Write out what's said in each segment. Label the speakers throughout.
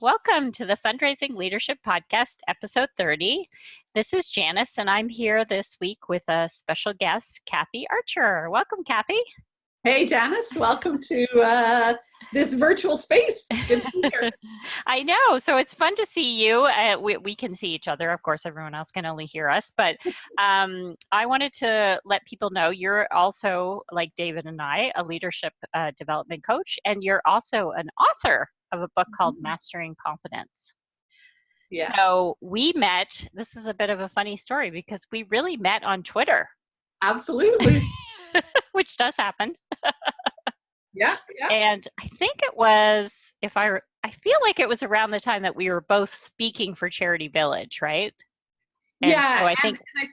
Speaker 1: Welcome to the Fundraising Leadership Podcast, episode 30. This is Janice, and I'm here this week with a special guest, Kathy Archer. Welcome, Kathy.
Speaker 2: Hey, Janice. Welcome to this virtual space. Good to be here.
Speaker 1: I know. So it's fun to see you. We can see each other. Of course, everyone else can only hear us. But I wanted to let people know you're also, like David and I, a leadership development coach, and you're also an author of a book called Mastering Confidence.
Speaker 2: Yeah.
Speaker 1: So we met, this is a bit of a funny story because we really met on Twitter.
Speaker 2: Absolutely.
Speaker 1: Which does happen.
Speaker 2: Yeah.
Speaker 1: And I think it was, I feel like it was around the time that we were both speaking for Charity Village, right?
Speaker 2: And I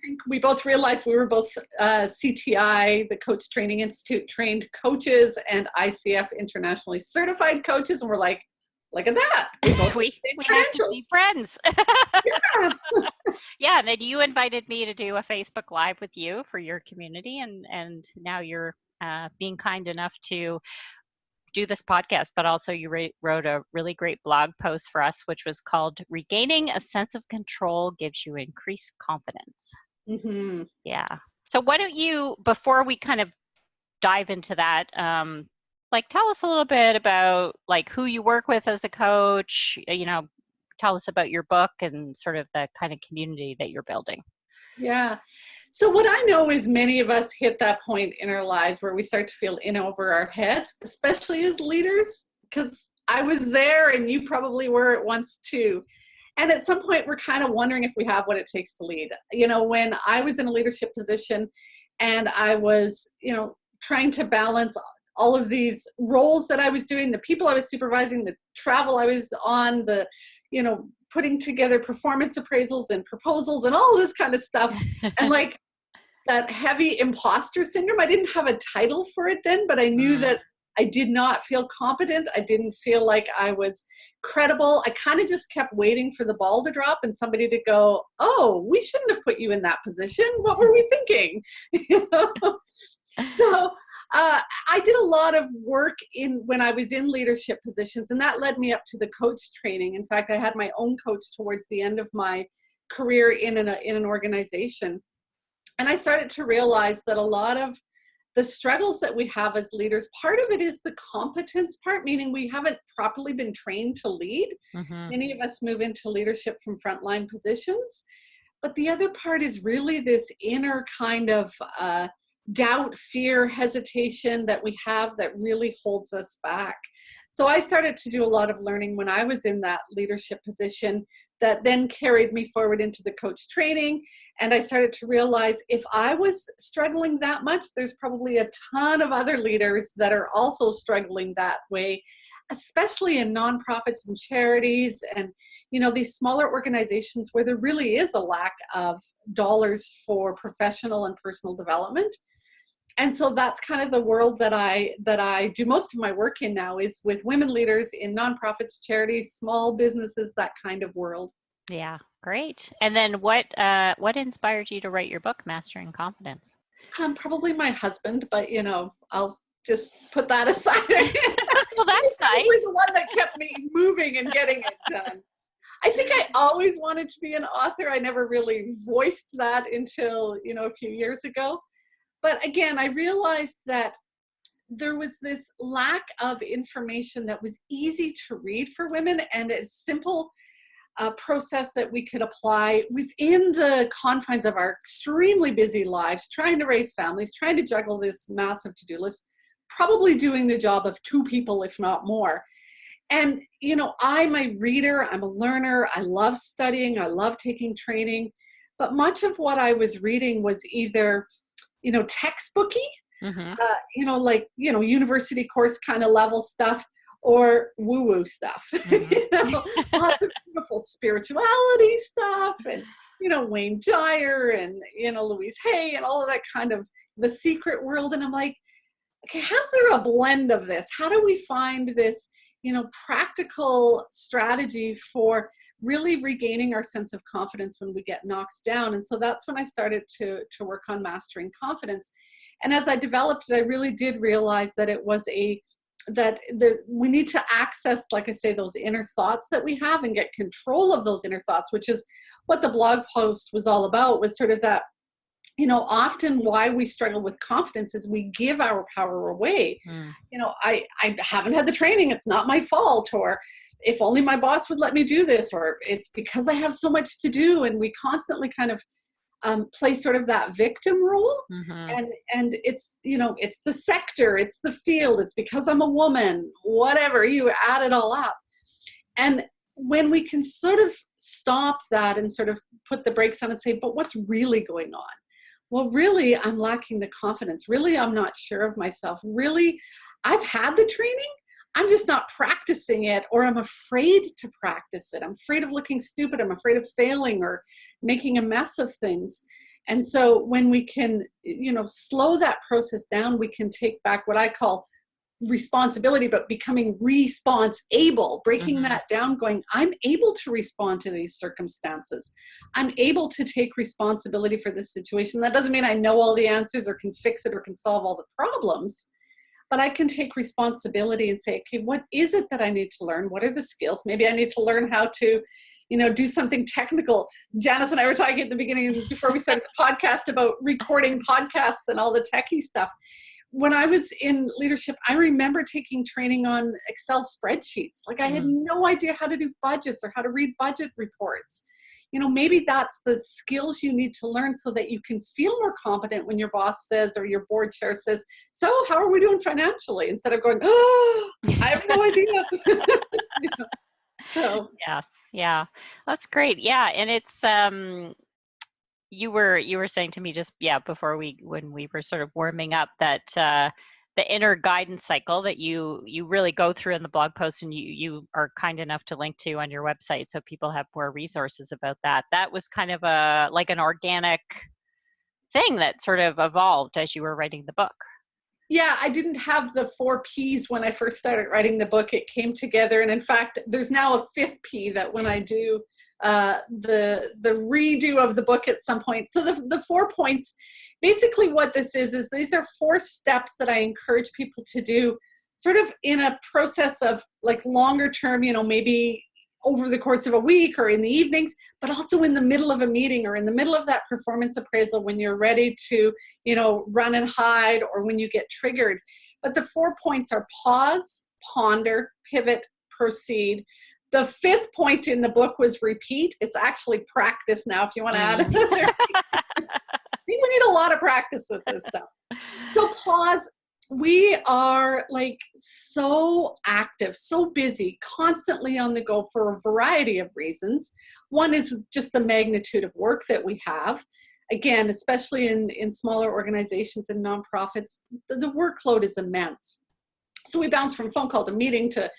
Speaker 2: think we both realized we were both CTI, the Coach Training Institute, trained coaches, and ICF internationally certified coaches, and we're like, look at that.
Speaker 1: We have to be friends.
Speaker 2: Yeah.
Speaker 1: Yeah, and then you invited me to do a Facebook Live with you for your community, and now you're being kind enough to do this podcast, but also you wrote a really great blog post for us, which was called Regaining a Sense of Control Gives You Increased Confidence.
Speaker 2: Mm-hmm.
Speaker 1: Yeah. So why don't you, before we kind of dive into that, tell us a little bit about who you work with as a coach, tell us about your book and sort of the kind of community that you're building.
Speaker 2: Yeah. So what I know is many of us hit that point in our lives where we start to feel in over our heads, especially as leaders, because I was there and you probably were at once too. And at some point, we're kind of wondering if we have what it takes to lead. When I was in a leadership position and I was, trying to balance all of these roles that I was doing, the people I was supervising, the travel I was on, the, putting together performance appraisals and proposals and all this kind of stuff. And that heavy imposter syndrome, I didn't have a title for it then, but I knew that I did not feel competent. I didn't feel like I was credible. I kind of just kept waiting for the ball to drop and somebody to go, oh, we shouldn't have put you in that position. What were we thinking? So I did a lot of work when I was in leadership positions, and that led me up to the coach training. In fact, I had my own coach towards the end of my career in an organization. And I started to realize that a lot of the struggles that we have as leaders, part of it is the competence part, meaning we haven't properly been trained to lead. Mm-hmm. Many of us move into leadership from frontline positions. But the other part is really this inner kind of doubt, fear, hesitation that we have that really holds us back. So I started to do a lot of learning when I was in that leadership position that then carried me forward into the coach training. And I started to realize if I was struggling that much, there's probably a ton of other leaders that are also struggling that way, especially in nonprofits and charities and, these smaller organizations where there really is a lack of dollars for professional and personal development. And so that's kind of the world that I do most of my work in now, is with women leaders in nonprofits, charities, small businesses, that kind of world.
Speaker 1: Yeah, great. And then what inspired you to write your book, Mastering Confidence?
Speaker 2: Probably my husband, but I'll just put that aside.
Speaker 1: Well, that's nice.
Speaker 2: Probably the one that kept me moving and getting it done. I think I always wanted to be an author. I never really voiced that until, a few years ago. But again, I realized that there was this lack of information that was easy to read for women, and a simple process that we could apply within the confines of our extremely busy lives, trying to raise families, trying to juggle this massive to-do list, probably doing the job of two people, if not more. And, I'm a reader, I'm a learner, I love studying, I love taking training, but much of what I was reading was either textbooky, university course kind of level stuff, or woo-woo stuff. Lots of beautiful spirituality stuff, and Wayne Dyer and Louise Hay and all of that kind of the secret world. And I'm like, okay, how's there a blend of this? How do we find this practical strategy for really regaining our sense of confidence when we get knocked down? And so that's when I started to work on Mastering Confidence. And as I developed it, I really did realize that it was a we need to access, like I say, those inner thoughts that we have and get control of those inner thoughts, which is what the blog post was all about, was sort of that, often why we struggle with confidence is we give our power away.
Speaker 1: Mm.
Speaker 2: I haven't had the training, it's not my fault, or if only my boss would let me do this, or it's because I have so much to do. And we constantly kind of play sort of that victim role.
Speaker 1: Mm-hmm.
Speaker 2: And it's, it's the sector, it's the field, it's because I'm a woman, whatever, you add it all up. And when we can sort of stop that and sort of put the brakes on and say, but what's really going on? Well, really, I'm lacking the confidence. Really, I'm not sure of myself. Really, I've had the training, I'm just not practicing it, or I'm afraid to practice it. I'm afraid of looking stupid. I'm afraid of failing or making a mess of things. And so when we can, slow that process down, we can take back what I call responsibility, but becoming response-able, breaking
Speaker 1: Mm-hmm.
Speaker 2: that down, going, I'm able to respond to these circumstances. I'm able to take responsibility for this situation. That doesn't mean I know all the answers or can fix it or can solve all the problems, but I can take responsibility and say, okay, what is it that I need to learn? What are the skills? Maybe I need to learn how to, do something technical. Janice and I were talking at the beginning, before we started the podcast, about recording podcasts and all the techie stuff. When I was in leadership, I remember taking training on Excel spreadsheets. Like I had no idea how to do budgets or how to read budget reports. Maybe that's the skills you need to learn so that you can feel more competent when your boss says, or your board chair says, so how are we doing financially? Instead of going, oh, I have no idea. So.
Speaker 1: Yes. Yeah. That's great. Yeah. And it's, you were saying to me just, before when we were sort of warming up, that, the inner guidance cycle that you really go through in the blog post, and you are kind enough to link to on your website, so people have more resources about that. That was kind of like an organic thing that sort of evolved as you were writing the book.
Speaker 2: Yeah, I didn't have the 4 Ps when I first started writing the book. It came together. And in fact, there's now a 5th P that when I do the redo of the book at some point. So the 4 points, basically what this is these are 4 steps that I encourage people to do sort of in a process of like longer term, maybe over the course of a week or in the evenings, but also in the middle of a meeting or in the middle of that performance appraisal when you're ready to, run and hide, or when you get triggered. But the 4 points are pause, ponder, pivot, proceed. The 5th point in the book was repeat. It's actually practice now, if you want to add it there. I think we need a lot of practice with this stuff. So pause. We are like so active, so busy, constantly on the go for a variety of reasons. One is just the magnitude of work that we have. Again, especially in smaller organizations and nonprofits, the workload is immense. So we bounce from phone call to meeting to,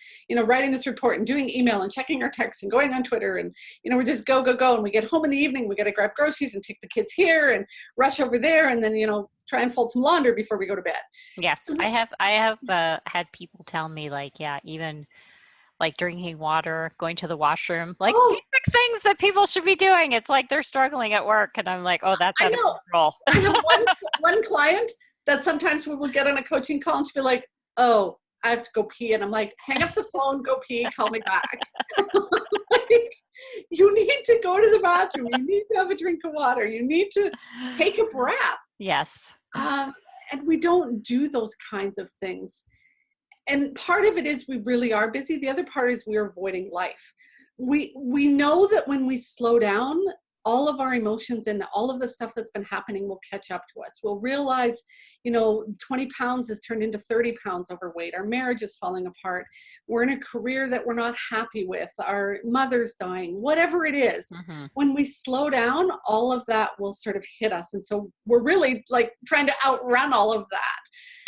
Speaker 2: writing this report and doing email and checking our texts and going on Twitter. And, we just go. And we get home in the evening, we got to grab groceries and take the kids here and rush over there. And then, try and fold some laundry before we go to bed.
Speaker 1: Yes.
Speaker 2: So
Speaker 1: I have had people tell me like, even like drinking water, going to the washroom, like basic things that people should be doing. It's like they're struggling at work. And I'm like, oh, that's out of control.
Speaker 2: I have one client that sometimes we will get on a coaching call and she'll be like, oh, I have to go pee. And I'm like, hang up the phone, go pee, call me back. Like, you need to go to the bathroom. You need to have a drink of water. You need to take a breath.
Speaker 1: Yes.
Speaker 2: And we don't do those kinds of things. And part of it is we really are busy. The other part is we're avoiding life. We know that when we slow down, all of our emotions and all of the stuff that's been happening will catch up to us. We'll realize, 20 pounds has turned into 30 pounds overweight. Our marriage is falling apart. We're in a career that we're not happy with. Our mother's dying, whatever it is. Mm-hmm. When we slow down, all of that will sort of hit us. And so we're really like trying to outrun all of that.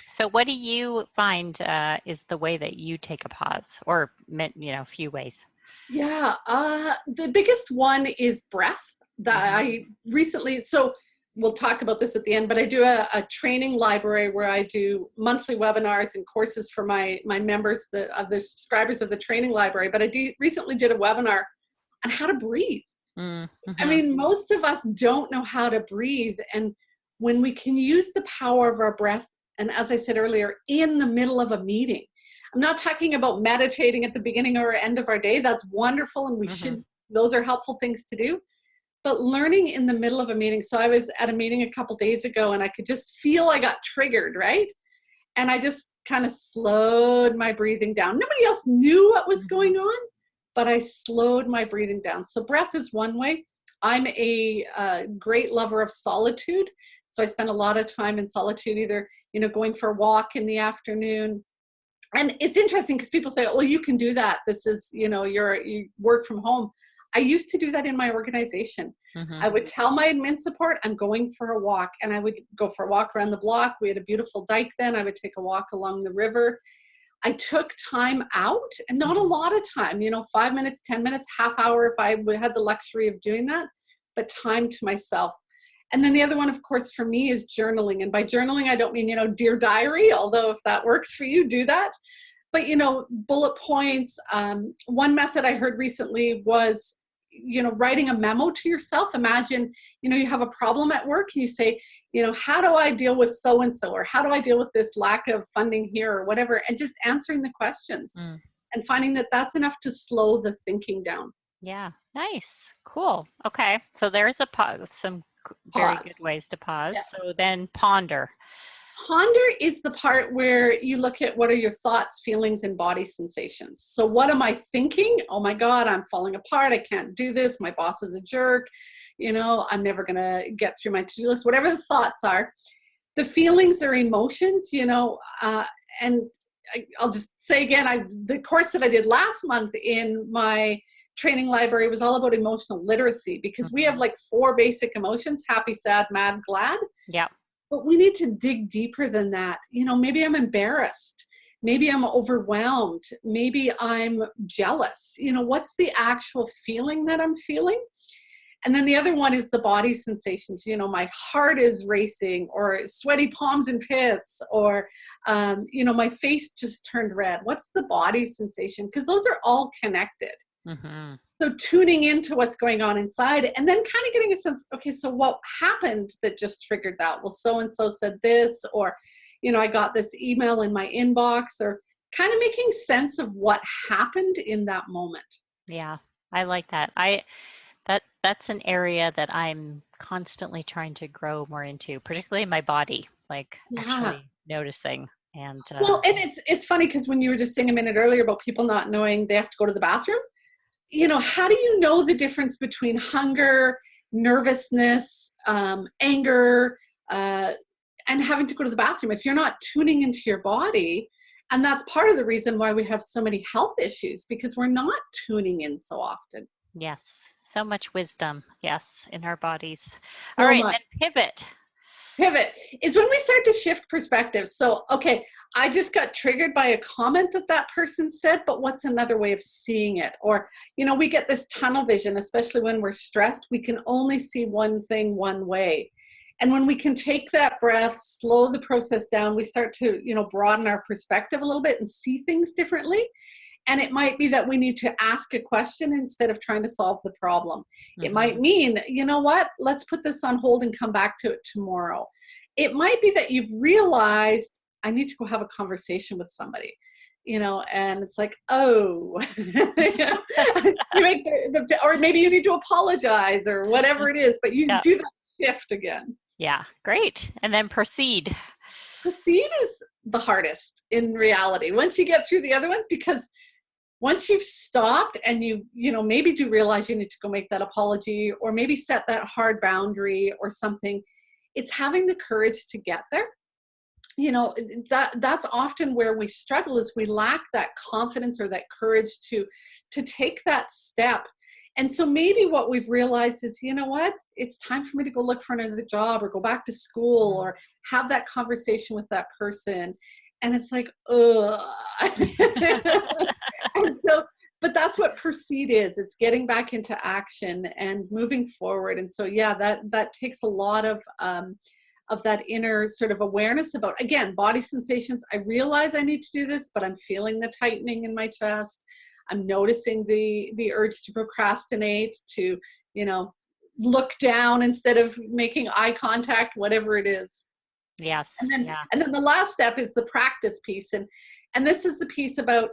Speaker 1: So what do you find is the way that you take a pause, or, a few ways?
Speaker 2: Yeah. The biggest one is breath. That I recently, so we'll talk about this at the end, but I do a training library where I do monthly webinars and courses for my members, the subscribers of the training library. But I recently did a webinar on how to breathe. Mm-hmm. I mean, most of us don't know how to breathe. And when we can use the power of our breath, and as I said earlier, in the middle of a meeting, I'm not talking about meditating at the beginning or end of our day. That's wonderful, and we should, those are helpful things to do. But learning in the middle of a meeting. So I was at a meeting a couple days ago and I could just feel I got triggered, right? And I just kind of slowed my breathing down. Nobody else knew what was going on, but I slowed my breathing down. So breath is one way. I'm a great lover of solitude. So I spend a lot of time in solitude, either, going for a walk in the afternoon. And it's interesting because people say, well, you can do that. This is, you work from home. I used to do that in my organization. I would tell my admin support, I'm going for a walk, and I would go for a walk around the block. We had a beautiful dike then. I would take a walk along the river. I took time out, and not a lot of time, 5 minutes, 10 minutes, half hour if I had the luxury of doing that, but time to myself. And then the other one, of course, for me is journaling. And by journaling, I don't mean, dear diary, although if that works for you, do that. But, bullet points. One method I heard recently was, writing a memo to yourself. Imagine, you have a problem at work and you say, how do I deal with so-and-so, or how do I deal with this lack of funding here, or whatever, and just answering the questions and finding that that's enough to slow the thinking down.
Speaker 1: Yeah. Nice. Cool. Okay. So there's some very good ways to pause. Yes. So then ponder.
Speaker 2: Ponder is the part where you look at what are your thoughts, feelings, and body sensations. So what am I thinking? Oh my God, I'm falling apart. I can't do this. My boss is a jerk. I'm never going to get through my to-do list. Whatever the thoughts are. The feelings or emotions, and I'll just say again, the course that I did last month in my training library was all about emotional literacy, because we have like 4 basic emotions: happy, sad, mad, glad.
Speaker 1: Yeah.
Speaker 2: But we need to dig deeper than that. Maybe I'm embarrassed. Maybe I'm overwhelmed. Maybe I'm jealous. What's the actual feeling that I'm feeling? And then the other one is the body sensations. My heart is racing, or sweaty palms and pits, or, my face just turned red. What's the body sensation? Because those are all connected. So tuning into what's going on inside, and then kind of getting a sense, okay, so what happened that just triggered that? Well, so-and-so said this, or, I got this email in my inbox, or kind of making sense of what happened in that moment.
Speaker 1: Yeah, I like that. That's an area that I'm constantly trying to grow more into, particularly my body, actually noticing. And
Speaker 2: well, and it's funny because when you were just saying a minute earlier about people not knowing they have to go to the bathroom, how do you know the difference between hunger, nervousness, anger, and having to go to the bathroom if you're not tuning into your body? And that's part of the reason why we have so many health issues, because we're not tuning in so often.
Speaker 1: Yes, so much wisdom, yes, in our bodies. All right, then pivot.
Speaker 2: Pivot is when we start to shift perspective. So, okay, I just got triggered by a comment that person said, but what's another way of seeing it? Or, we get this tunnel vision, especially when we're stressed. We can only see one thing one way. And when we can take that breath, slow the process down, we start to, broaden our perspective a little bit and see things differently. And it might be that we need to ask a question instead of trying to solve the problem. It might mean, let's put this on hold and come back to it tomorrow. It might be that you've realized, I need to go have a conversation with somebody, and it's like, oh, you make or maybe you need to apologize or whatever it is, but you do that shift again.
Speaker 1: Yeah, great. And then proceed.
Speaker 2: Proceed is the hardest in reality. Once you get through the other ones, because once you've stopped and you maybe do realize you need to go make that apology, or maybe set that hard boundary or something, it's having the courage to get there. That's often where we struggle, is we lack that confidence or that courage to take that step. And so maybe what we've realized is, it's time for me to go look for another job, or go back to school, or have that conversation with that person. And it's like, ugh. And so, but that's what proceed is. It's getting back into action and moving forward. And so, that takes a lot of that inner sort of awareness about, again, body sensations. I realize I need to do this, but I'm feeling the tightening in my chest. I'm noticing the urge to procrastinate, to, look down instead of making eye contact, whatever it is.
Speaker 1: Yes.
Speaker 2: And then,
Speaker 1: Yeah.
Speaker 2: and then the last step is the practice piece. And this is the piece about,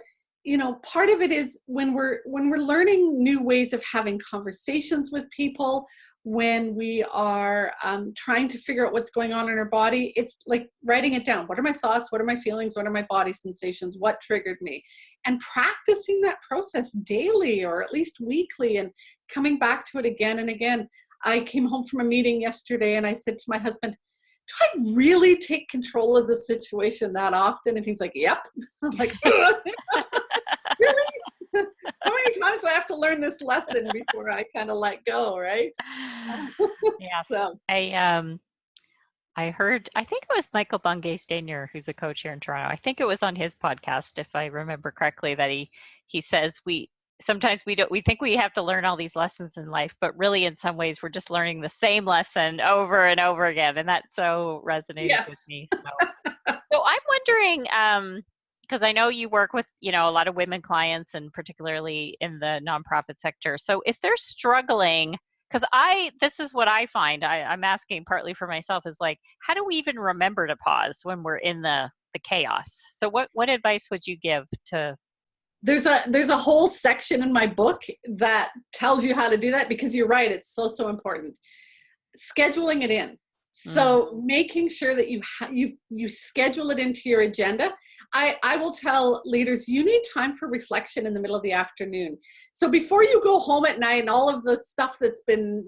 Speaker 2: part of it is when we're learning new ways of having conversations with people, when we are trying to figure out what's going on in our body, it's like writing it down. What are my thoughts? What are my feelings? What are my body sensations? What triggered me? And practicing that process daily or at least weekly and coming back to it again and again. I came home from a meeting yesterday and I said to my husband, do I really take control of the situation that often? And he's like, yep. I'm like, really? How many times do I have to learn this lesson before I kind of let go, right?
Speaker 1: Yeah.
Speaker 2: So
Speaker 1: I heard, I think it was Michael Bungay Stanier, who's a coach here in Toronto. I think it was on his podcast, if I remember correctly, that he says sometimes we think we have to learn all these lessons in life, but really in some ways we're just learning the same lesson over and over again. And that so resonated with me. So I'm wondering, because I know you work with, a lot of women clients and particularly in the nonprofit sector. So if they're struggling, because this is what I find, I'm asking partly for myself, is like, how do we even remember to pause when we're in the chaos? So what advice would you give to?
Speaker 2: There's a whole section in my book that tells you how to do that, because you're right, it's so important. Scheduling it in. So making sure that you schedule it into your agenda. I will tell leaders, you need time for reflection in the middle of the afternoon. So before you go home at night and all of the stuff that's been,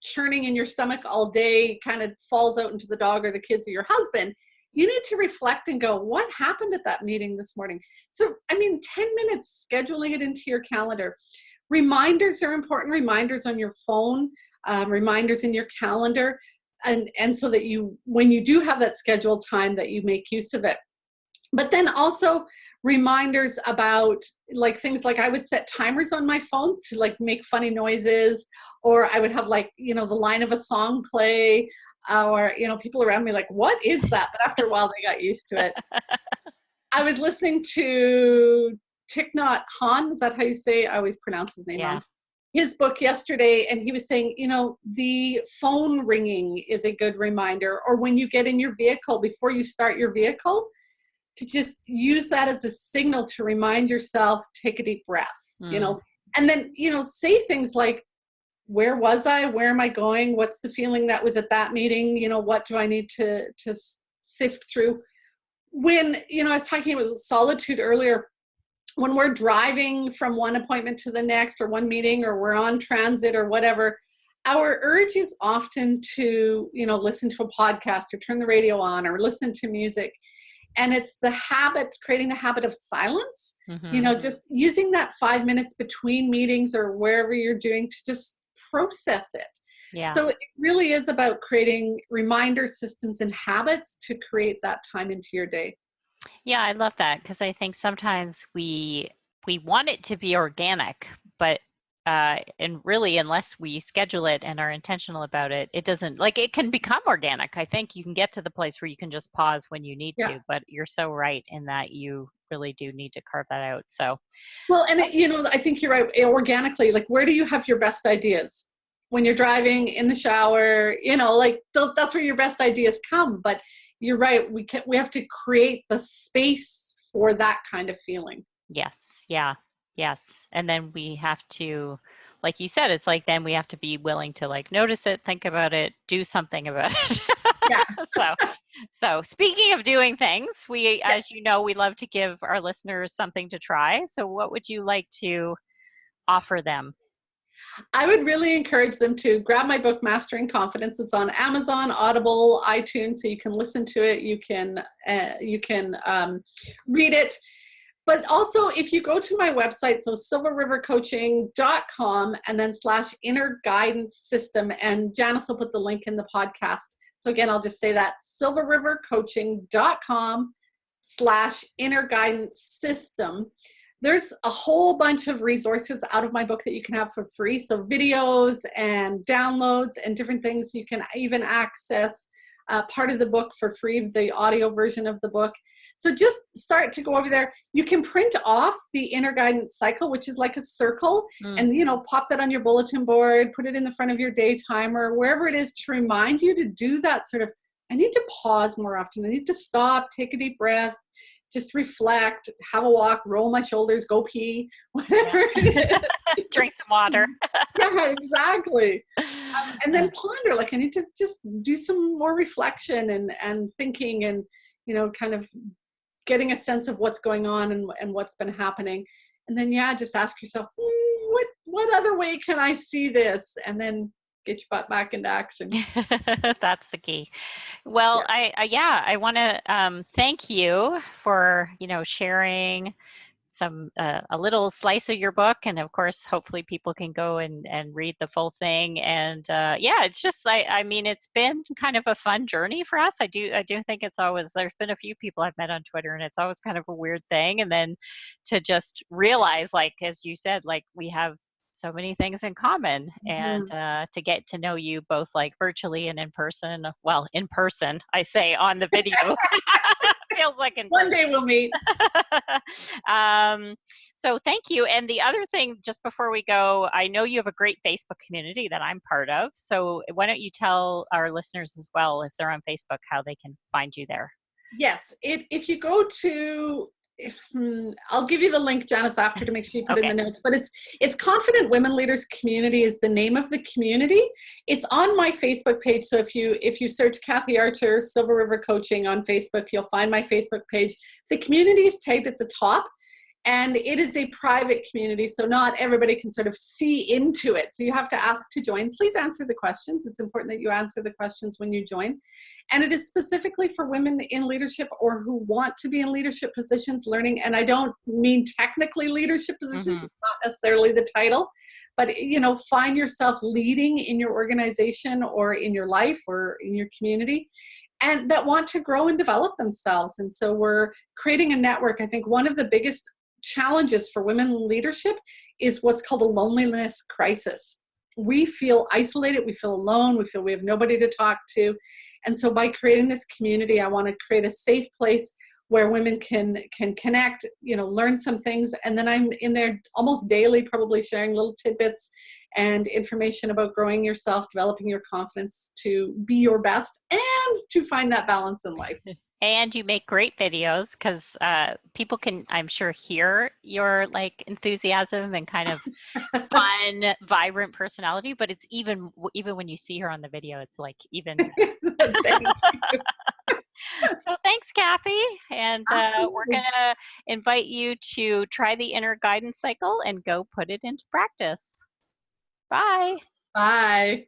Speaker 2: churning in your stomach all day kind of falls out into the dog or the kids or your husband, you need to reflect and go, what happened at that meeting this morning? So, 10 minutes, scheduling it into your calendar. Reminders are important, reminders on your phone, reminders in your calendar. And so that when you do have that scheduled time, that you make use of it. But then also reminders about like things like I would set timers on my phone to like make funny noises, or I would have like, the line of a song play, or, people around me like, what is that? But after a while they got used to it. I was listening to Thich Nhat Hanh. Is that how you say? I always pronounce his name wrong. His book yesterday, and he was saying, the phone ringing is a good reminder, or when you get in your vehicle, before you start your vehicle, to just use that as a signal to remind yourself, take a deep breath, and then, say things like, where was I? Where am I going? What's the feeling that was at that meeting? What do I need to sift through? When, I was talking about solitude earlier, when we're driving from one appointment to the next, or one meeting, or we're on transit or whatever, our urge is often to, listen to a podcast or turn the radio on or listen to music. And it's creating the habit of silence, just using that 5 minutes between meetings or wherever you're doing to just process it.
Speaker 1: Yeah.
Speaker 2: So it really is about creating reminder systems and habits to create that time into your day.
Speaker 1: Yeah, I love that, because I think sometimes we want it to be organic, but and really, unless we schedule it and are intentional about it, it doesn't, like, it can become organic. I think you can get to the place where you can just pause when you need to, but you're so right in that you really do need to carve that out. So,
Speaker 2: well, and I think you're right. Organically, like, where do you have your best ideas? When you're driving, in the shower, like that's where your best ideas come. But you're right. We have to create the space for that kind of feeling.
Speaker 1: Yes. Yeah. Yes. And then we have to, like you said, it's like, then we have to be willing to like notice it, think about it, do something about it.
Speaker 2: Yeah.
Speaker 1: So speaking of doing things, as you know, we love to give our listeners something to try. So what would you like to offer them?
Speaker 2: I would really encourage them to grab my book, Mastering Confidence. It's on Amazon, Audible, iTunes, so you can listen to it. You can read it. But also, if you go to my website, so silverrivercoaching.com and then /inner guidance system, and Janice will put the link in the podcast. So again, I'll just say that, silverrivercoaching.com /inner guidance system. There's a whole bunch of resources out of my book that you can have for free. So videos and downloads and different things. You can even access part of the book for free, the audio version of the book. So just start to go over there. You can print off the inner guidance cycle, which is like a circle, and pop that on your bulletin board, put it in the front of your day timer, wherever it is, to remind you to do that sort of I need to pause more often. I need to stop, take a deep breath, just reflect, have a walk, roll my shoulders, go pee, whatever it is.
Speaker 1: Drink some water.
Speaker 2: Yeah, exactly. And then ponder, like I need to just do some more reflection and thinking and, kind of getting a sense of what's going on and what's been happening. And then, yeah, just ask yourself, what other way can I see this? And then get your butt back into action.
Speaker 1: That's the key. Well, I want to thank you for, sharing a little slice of your book, and of course hopefully people can go and read the full thing. And it's just I mean it's been kind of a fun journey for us. I do think it's always, there's been a few people I've met on Twitter and it's always kind of a weird thing, and then to just realize, like as you said, like we have so many things in common. And to get to know you both, like virtually and in person. Well, in person, I say, on the video. Feels like in
Speaker 2: one day we'll meet.
Speaker 1: So thank you. And the other thing, just before we go, I know you have a great Facebook community that I'm part of. So why don't you tell our listeners as well, if they're on Facebook, how they can find you there?
Speaker 2: Yes. If you go to, I'll give you the link, Janice, after, to make sure you put in the notes, but it's Confident Women Leaders Community is the name of the community. It's on my Facebook page. So if you search Kathy Archer, Silver River Coaching on Facebook, you'll find my Facebook page. The community is tagged at the top, and it is a private community, so not everybody can sort of see into it. So you have to ask to join. Please answer the questions. It's important that you answer the questions when you join. And it is specifically for women in leadership or who want to be in leadership positions, learning. And I don't mean technically leadership positions, it's not necessarily the title, but find yourself leading in your organization or in your life or in your community, and that want to grow and develop themselves. And so we're creating a network. I think one of the biggest challenges for women in leadership is what's called a loneliness crisis. We feel isolated, we feel alone, we feel we have nobody to talk to. And so by creating this community, I want to create a safe place where women can connect, learn some things. And then I'm in there almost daily, probably sharing little tidbits and information about growing yourself, developing your confidence to be your best and to find that balance in life.
Speaker 1: And you make great videos, because people can, I'm sure, hear your like enthusiasm and kind of fun, vibrant personality. But it's even when you see her on the video, it's like even. So thanks, Kathy. And we're going to invite you to try the inner guidance cycle and go put it into practice. Bye.
Speaker 2: Bye.